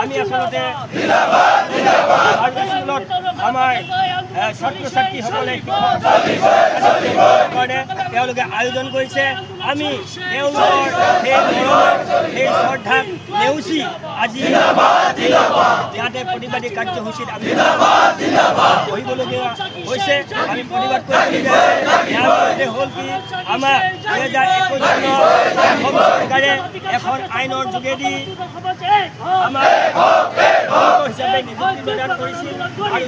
আমি আচলতে স্কুলত আমাৰ ছাত্ৰ ছাত্ৰীসকলে কাৰণে তেওঁলোকে আয়োজন কৰিছে। আমি তেওঁলোকৰ সেই মৰম সেই শ্ৰদ্ধাক নেওচি আজি ইয়াতে প্ৰতিবাদী কাৰ্যসূচীত আমি বহিবলগীয়া হৈছে। আমি প্ৰতিবাদ কৰিবলগীয়া হৈছে। হ'ল কি আমাৰ 2021 চনৰ অসম চৰকাৰে এখন আইনৰ যোগেদি আমাৰ হিচাপে নিযুক্তি প্ৰদান কৰিছিল আৰু